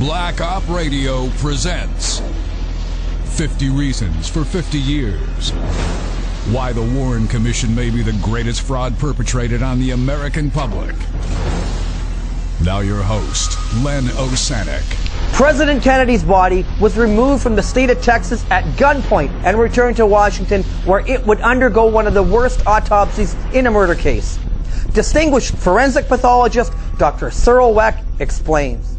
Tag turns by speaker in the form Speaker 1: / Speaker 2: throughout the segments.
Speaker 1: Black Op Radio presents 50 Reasons for 50 Years. Why the Warren Commission may be the greatest fraud perpetrated on the American public. Now your host, Len Osanic.
Speaker 2: President Kennedy's body was removed from the state of Texas at gunpoint and returned to Washington, where it would undergo one of the worst autopsies in a murder case. Distinguished forensic pathologist Dr. Cyril Wecht explains.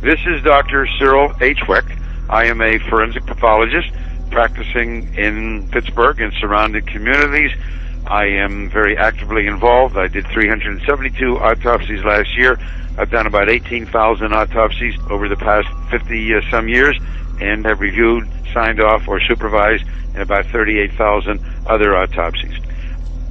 Speaker 3: This is Dr. Cyril H. Wecht. I am a forensic pathologist practicing in Pittsburgh and surrounding communities. I am very actively involved. I did 372 autopsies last year. I've done about 18,000 autopsies over the past 50-some years and have reviewed, signed off, or supervised in about 38,000 other autopsies.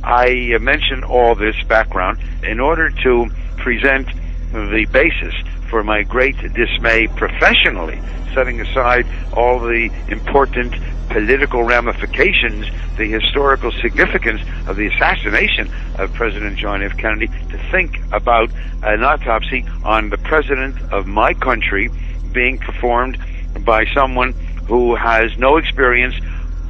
Speaker 3: I mention all this background in order to present the basis for my great dismay professionally, setting aside all the important political ramifications, the historical significance of the assassination of President John F. Kennedy, to think about an autopsy on the president of my country being performed by someone who has no experience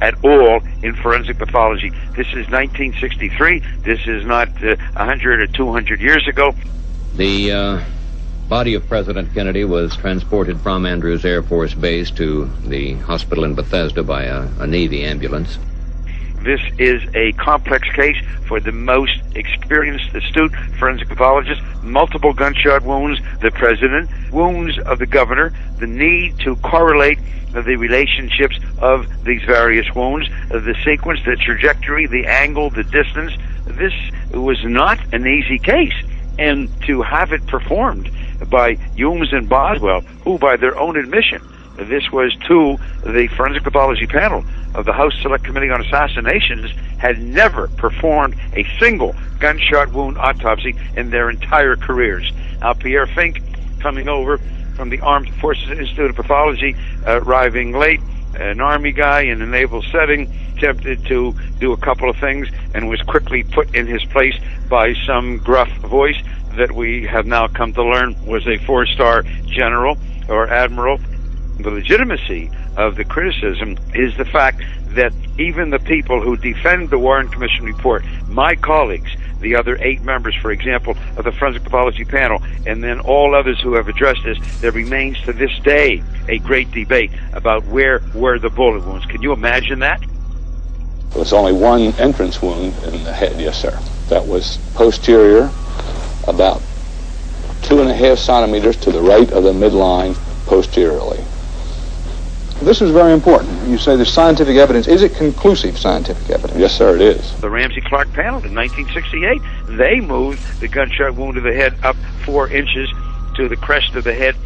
Speaker 3: at all in forensic pathology. This is 1963. This is not 100 or 200 years ago.
Speaker 4: The body of President Kennedy was transported from Andrews Air Force Base to the hospital in Bethesda by a Navy ambulance.
Speaker 3: This is a complex case for the most experienced, astute forensic pathologist. Multiple gunshot wounds, the president, wounds of the governor, the need to correlate the relationships of these various wounds, the sequence, the trajectory, the angle, the distance. This was not an easy case. And to have it performed by Humes and Boswell, who by their own admission, this was to the forensic pathology panel of the House Select Committee on Assassinations, had never performed a single gunshot wound autopsy in their entire careers. Now, Pierre Fink, coming over from the Armed Forces Institute of Pathology, arriving late, an Army guy in a naval setting, attempted to do a couple of things and was quickly put in his place by some gruff voice that we have now come to learn was a four-star general or admiral. The legitimacy of the criticism is the fact that even the people who defend the Warren Commission report, my colleagues, the other 8 members, for example, of the forensic pathology panel, and then all others who have addressed this, there remains to this day a great debate about where were the bullet wounds. Can you imagine that?
Speaker 5: There was only one entrance wound in the head, yes, sir. That was posterior, about 2.5 centimeters to the right of the midline posteriorly.
Speaker 6: This is very important. You say there's scientific evidence. Is it conclusive scientific evidence?
Speaker 5: Yes, sir, it is.
Speaker 3: The Ramsey-Clark panel in 1968, they moved the gunshot wound of the head up 4 inches to the crest of the head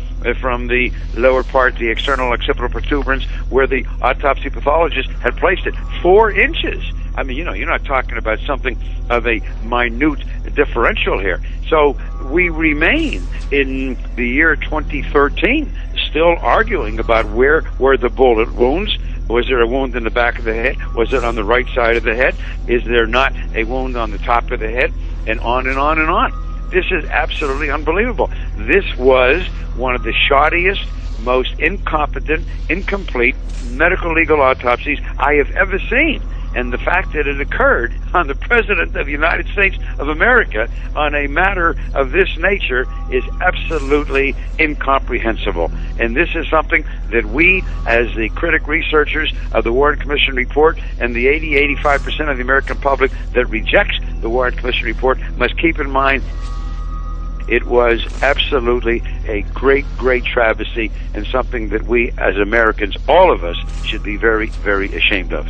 Speaker 3: from the lower part, the external occipital protuberance, where the autopsy pathologist had placed it. 4 inches. I mean, you're not talking about something of a minute differential here. So we remain in the year 2013 still arguing about where were the bullet wounds. Was there a wound in the back of the head? Was it on the right side of the head? Is there not a wound on the top of the head? And on and on and on. This is absolutely unbelievable. This was one of the shoddiest, most incompetent, incomplete medical legal autopsies I have ever seen. And the fact that it occurred on the President of the United States of America on a matter of this nature is absolutely incomprehensible. And this is something that we, as the critic researchers of the Warren Commission report and the 80-85% of the American public that rejects the Warren Commission report, must keep in mind. It was absolutely a great, great travesty and something that we as Americans, all of us, should be very, very ashamed of.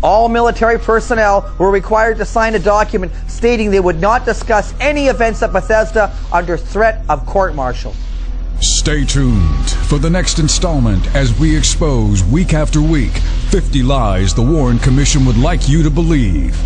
Speaker 2: All military personnel were required to sign a document stating they would not discuss any events at Bethesda under threat of court-martial.
Speaker 1: Stay tuned for the next installment as we expose week after week 50 lies the Warren Commission would like you to believe.